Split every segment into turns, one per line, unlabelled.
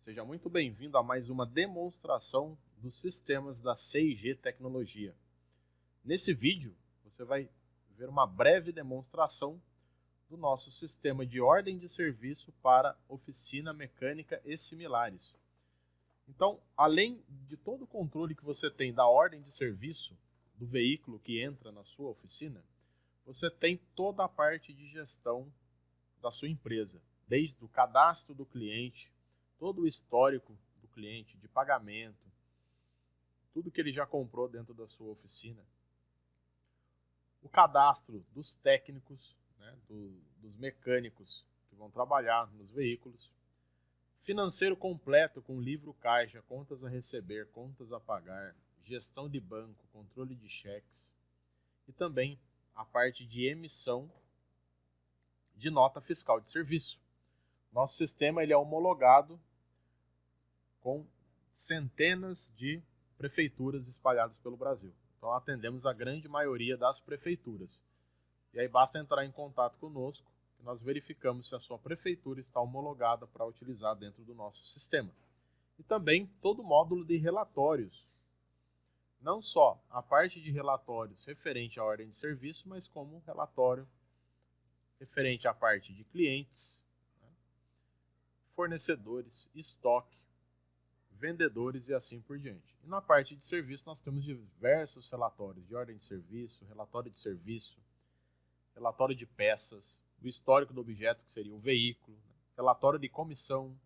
Seja muito bem-vindo a mais uma demonstração dos sistemas da C&G Tecnologia. Nesse vídeo, você vai ver uma breve demonstração do nosso sistema de ordem de serviço para oficina mecânica e similares. Então, além de todo o controle que você tem da ordem de serviço do veículo que entra na sua oficina, você tem toda a parte de gestão da sua empresa, desde o cadastro do cliente, todo o histórico do cliente de pagamento, tudo que ele já comprou dentro da sua oficina, o cadastro dos técnicos, dos mecânicos que vão trabalhar nos veículos, financeiro completo com livro caixa, contas a receber, contas a pagar, gestão de banco, controle de cheques e também a parte de emissão de nota fiscal de serviço. Nosso sistema ele é homologado com centenas de prefeituras espalhadas pelo Brasil. Então atendemos a grande maioria das prefeituras. E aí basta entrar em contato conosco que nós verificamos se a sua prefeitura está homologada para utilizar dentro do nosso sistema. E também todo o módulo de relatórios. Não só a parte de relatórios referente à ordem de serviço, mas como relatório referente à parte de clientes, fornecedores, estoque, vendedores e assim por diante. E na parte de serviço nós temos diversos relatórios de ordem de serviço, relatório de peças, o histórico do objeto, que seria o veículo, relatório de comissão,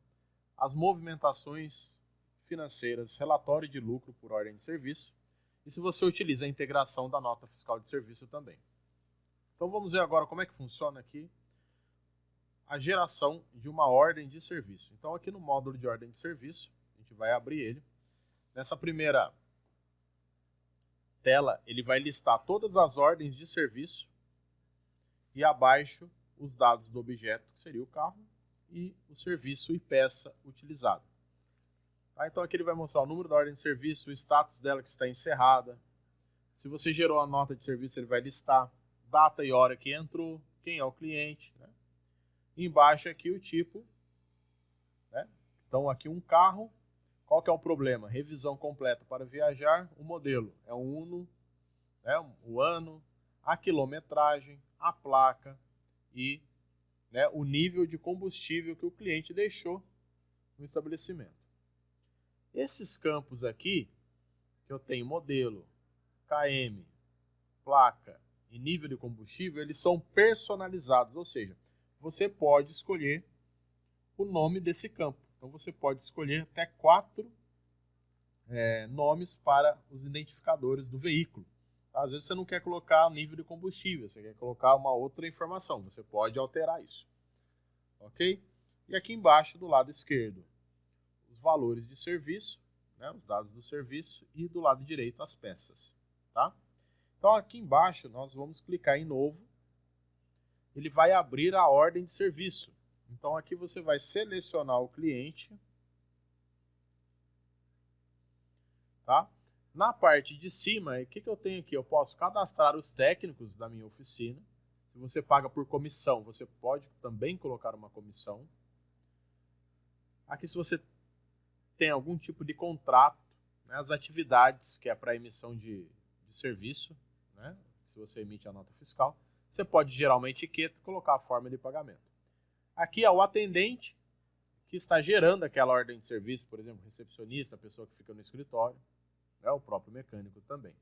as movimentações financeiras, relatório de lucro por ordem de serviço, e se você utiliza a integração da nota fiscal de serviço também. Então vamos ver agora como é que funciona aqui a geração de uma ordem de serviço. Então aqui no módulo de ordem de serviço, a gente vai abrir ele. Nessa primeira tela, ele vai listar todas as ordens de serviço e abaixo os dados do objeto, que seria o carro, e o serviço e peça utilizado. Então aqui ele vai mostrar o número da ordem de serviço, o status dela que está encerrada. Se você gerou a nota de serviço, ele vai listar data e hora que entrou, quem é o cliente. Embaixo aqui o tipo. Então aqui um carro. Qual que é o problema? Revisão completa para viajar. O modelo é um Uno, o ano, a quilometragem, a placa e o nível de combustível que o cliente deixou no estabelecimento. Esses campos aqui, que eu tenho modelo, KM, placa e nível de combustível, eles são personalizados, ou seja, você pode escolher o nome desse campo. Então você pode escolher até 4 nomes para os identificadores do veículo. Às vezes você não quer colocar o nível de combustível, você quer colocar uma outra informação, você pode alterar isso. Ok? E aqui embaixo, do lado esquerdo, os valores de serviço, os dados do serviço, e do lado direito as peças. Tá? Então aqui embaixo nós vamos clicar em novo, ele vai abrir a ordem de serviço. Então aqui você vai selecionar o cliente. Tá? Na parte de cima, o que eu tenho aqui? Eu posso cadastrar os técnicos da minha oficina. Se você paga por comissão, você pode também colocar uma comissão. Aqui se você tem algum tipo de contrato, as atividades que é para emissão de serviço, se você emite a nota fiscal, você pode gerar uma etiqueta e colocar a forma de pagamento. Aqui é o atendente que está gerando aquela ordem de serviço, por exemplo, recepcionista, a pessoa que fica no escritório, o próprio mecânico também.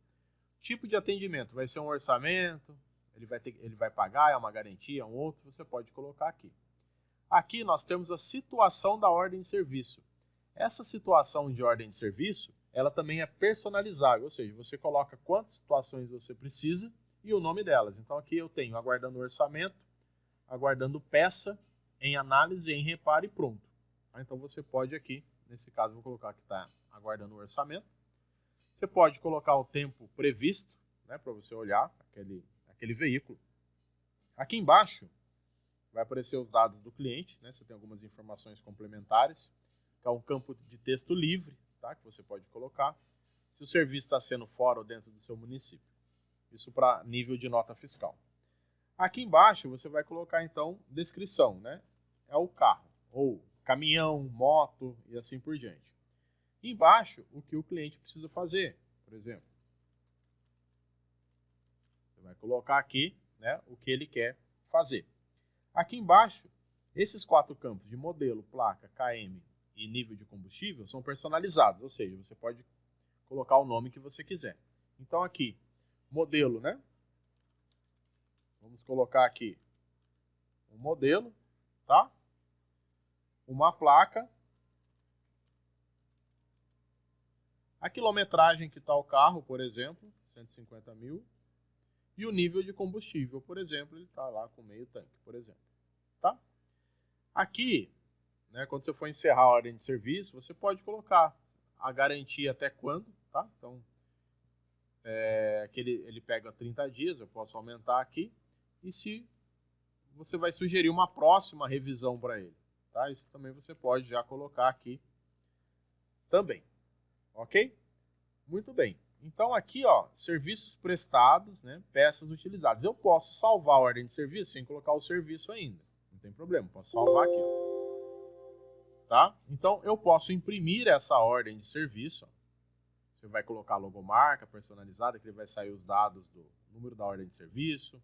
Tipo de atendimento, vai ser um orçamento, ele vai pagar, é uma garantia, é um outro, você pode colocar aqui. Aqui nós temos a situação da ordem de serviço. Essa situação de ordem de serviço, ela também é personalizável, ou seja, você coloca quantas situações você precisa e o nome delas. Então aqui eu tenho aguardando orçamento, aguardando peça, em análise, em reparo e pronto. Então você pode aqui, nesse caso vou colocar que está aguardando o orçamento. Você pode colocar o tempo previsto, para você olhar aquele veículo. Aqui embaixo vai aparecer os dados do cliente, você tem algumas informações complementares, que é um campo de texto livre, que você pode colocar, se o serviço está sendo fora ou dentro do seu município. Isso para nível de nota fiscal. Aqui embaixo você vai colocar então descrição, é o carro, ou caminhão, moto e assim por diante. Embaixo, o que o cliente precisa fazer, por exemplo. Você vai colocar aqui, né, o que ele quer fazer. Aqui embaixo, esses 4 campos de modelo, placa, KM e nível de combustível são personalizados, ou seja, você pode colocar o nome que você quiser. Então aqui, modelo, né? Vamos colocar aqui um modelo, tá? Uma placa, a quilometragem que está o carro, por exemplo, 150 mil, e o nível de combustível, por exemplo, ele está lá com meio tanque, por exemplo. Tá? Aqui, né, quando você for encerrar a ordem de serviço, você pode colocar a garantia até quando, tá? Então, que ele pega 30 dias, eu posso aumentar aqui, e se você vai sugerir uma próxima revisão para ele, tá? Isso também você pode já colocar aqui também, ok? Muito bem. Então aqui, ó, serviços prestados, né, peças utilizadas. Eu posso salvar a ordem de serviço sem colocar o serviço ainda. Não tem problema, posso salvar aqui, ó. Tá? Então eu posso imprimir essa ordem de serviço. Ó. Você vai colocar a logomarca personalizada, que ele vai sair os dados do número da ordem de serviço,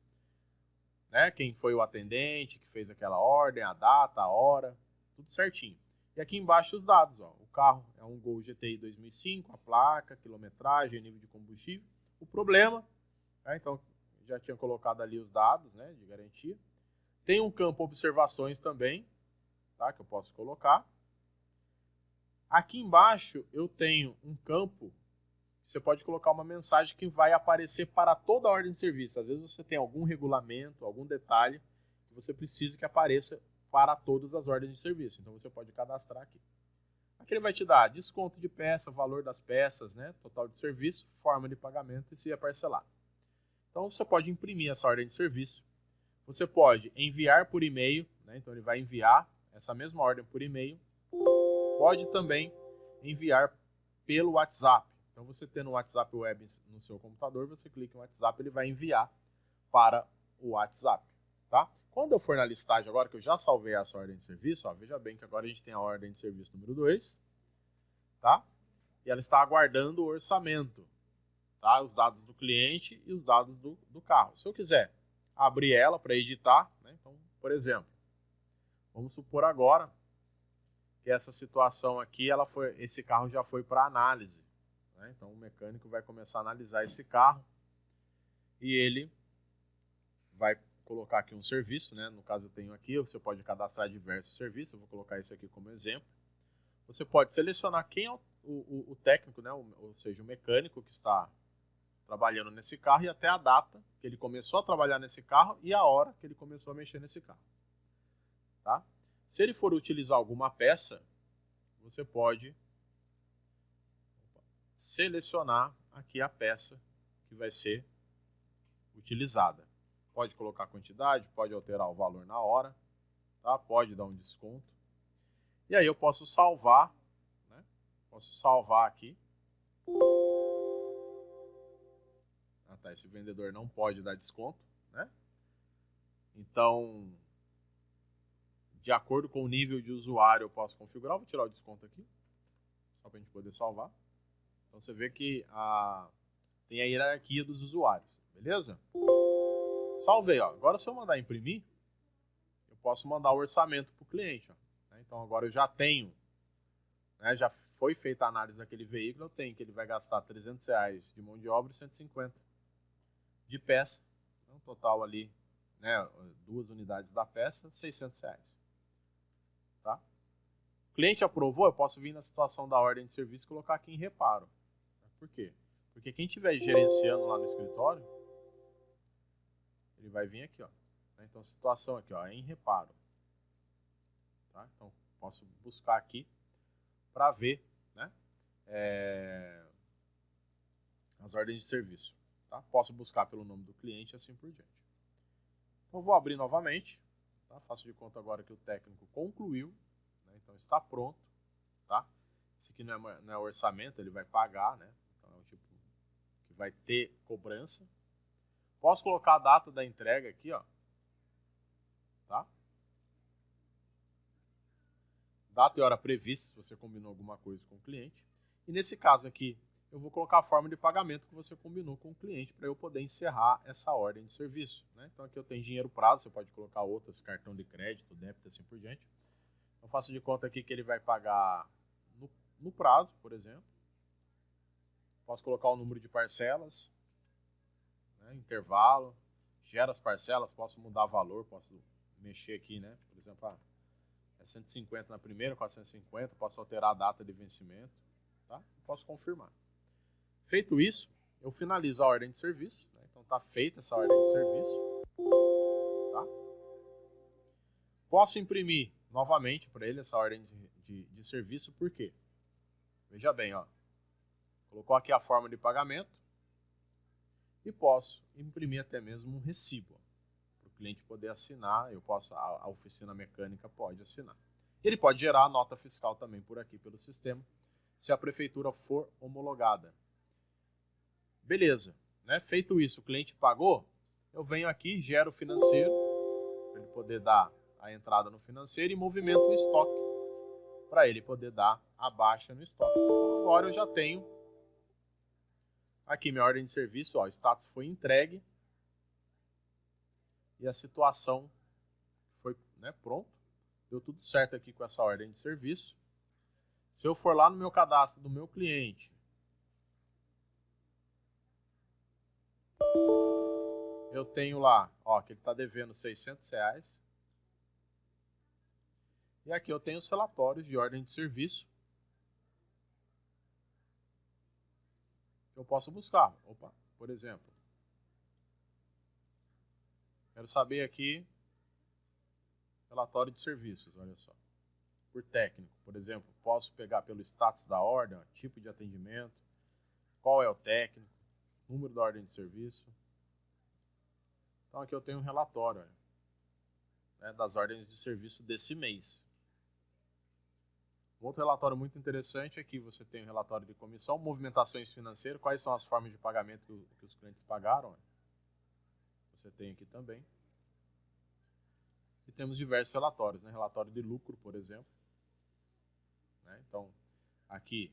né, quem foi o atendente que fez aquela ordem, a data, a hora, tudo certinho. E aqui embaixo os dados, ó. O carro é um Gol GTI 2005, a placa, quilometragem, nível de combustível. O problema, né, então já tinha colocado ali os dados, né, de garantia. Tem um campo observações também, tá, que eu posso colocar. Aqui embaixo eu tenho um campo, você pode colocar uma mensagem que vai aparecer para toda a ordem de serviço. Às vezes você tem algum regulamento, algum detalhe que você precisa que apareça para todas as ordens de serviço. Então você pode cadastrar aqui. Aqui ele vai te dar desconto de peça, valor das peças, né, total de serviço, forma de pagamento e se é parcelar. Então você pode imprimir essa ordem de serviço. Você pode enviar por e-mail, né, então ele vai enviar essa mesma ordem por e-mail. Pode também enviar pelo WhatsApp. Então você tendo um WhatsApp web no seu computador, você clica no WhatsApp, ele vai enviar para o WhatsApp, tá? Quando eu for na listagem agora, que eu já salvei essa ordem de serviço, ó, veja bem que agora a gente tem a ordem de serviço número 2, tá? E ela está aguardando o orçamento, tá? Os dados do cliente e os dados do carro. Se eu quiser abrir ela para editar, né? Então, por exemplo, vamos supor agora que essa situação aqui, esse carro já foi para análise. Né? Então o mecânico vai começar a analisar esse carro e ele vai colocar aqui um serviço, né? No caso eu tenho aqui, você pode cadastrar diversos serviços, eu vou colocar esse aqui como exemplo. Você pode selecionar quem é o técnico, né? Ou seja, o mecânico que está trabalhando nesse carro e até a data que ele começou a trabalhar nesse carro e a hora que ele começou a mexer nesse carro. Tá? Se ele for utilizar alguma peça, você pode selecionar aqui a peça que vai ser utilizada. Pode colocar a quantidade, pode alterar o valor na hora, tá? Pode dar um desconto. E aí eu posso salvar, né? Posso salvar aqui. Ah, tá, esse vendedor não pode dar desconto, né? Então, de acordo com o nível de usuário, eu posso configurar. Vou tirar o desconto aqui, só para a gente poder salvar. Então você vê que tem a hierarquia dos usuários, beleza? Salvei, ó. Agora se eu mandar imprimir, eu posso mandar o orçamento para o cliente. Ó. Então agora eu já tenho, né, já foi feita a análise daquele veículo, eu tenho que ele vai gastar R$300 de mão de obra e 150 de peça. Então total ali, né, 2 unidades da peça, R$600. Tá? O cliente aprovou, eu posso vir na situação da ordem de serviço e colocar aqui em reparo. Por quê? Porque quem estiver gerenciando lá no escritório, ele vai vir aqui, ó. Então, situação aqui, ó, é em reparo. Tá? Então, posso buscar aqui para ver, né, as ordens de serviço. Tá? Posso buscar pelo nome do cliente e assim por diante. Então, vou abrir novamente. Tá? Faço de conta agora que o técnico concluiu. Né? Então, está pronto. Tá? Esse aqui não é orçamento, ele vai pagar, né? Então, é um tipo que vai ter cobrança. Posso colocar a data da entrega aqui, ó. Tá? data e hora prevista, se você combinou alguma coisa com o cliente. E nesse caso aqui, eu vou colocar a forma de pagamento que você combinou com o cliente para eu poder encerrar essa ordem de serviço, né? Então aqui eu tenho dinheiro prazo, você pode colocar outras, cartão de crédito, débito, assim por diante. Eu faço de conta aqui que ele vai pagar no prazo, por exemplo. Posso colocar o número de parcelas, né? Intervalo, gera as parcelas, posso mudar valor, posso mexer aqui, né? Por exemplo, é 150 na primeira, 450, posso alterar a data de vencimento, tá? Posso confirmar. Feito isso, eu finalizo a ordem de serviço, né? Então está feita essa ordem de serviço, tá? Posso imprimir novamente para ele essa ordem de serviço, por quê? Veja bem, ó, colocou aqui a forma de pagamento e posso imprimir até mesmo um recibo para o cliente poder assinar. A oficina mecânica pode assinar. Ele pode gerar a nota fiscal também por aqui pelo sistema, se a prefeitura for homologada. Beleza, né? Feito isso, o cliente pagou, eu venho aqui, gero o financeiro, para ele poder dar a entrada no financeiro e movimento o estoque, para ele poder dar a baixa no estoque. Então, agora eu já tenho aqui minha ordem de serviço, ó, o status foi entregue e a situação foi, né, pronto. Deu tudo certo aqui com essa ordem de serviço. Se eu for lá no meu cadastro do meu cliente, eu tenho lá, ó, que ele está devendo R$600. E aqui eu tenho os relatórios de ordem de serviço. Eu posso buscar. Opa, por exemplo, quero saber aqui relatório de serviços, olha só. Por técnico, por exemplo, posso pegar pelo status da ordem, ó, tipo de atendimento, qual é o técnico, número da ordem de serviço. Então aqui eu tenho um relatório, né, das ordens de serviço desse mês. Um outro relatório muito interessante é que você tem o relatório de comissão, movimentações financeiras, quais são as formas de pagamento que os clientes pagaram. Você tem aqui também. E temos diversos relatórios, né? Relatório de lucro, por exemplo. Né? Então, aqui,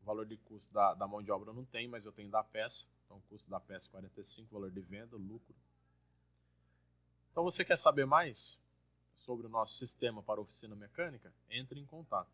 o valor de custo da mão de obra eu não tenho, mas eu tenho da peça. Então, o custo da peça 45, valor de venda, lucro. Então, você quer saber mais sobre o nosso sistema para oficina mecânica? Entre em contato.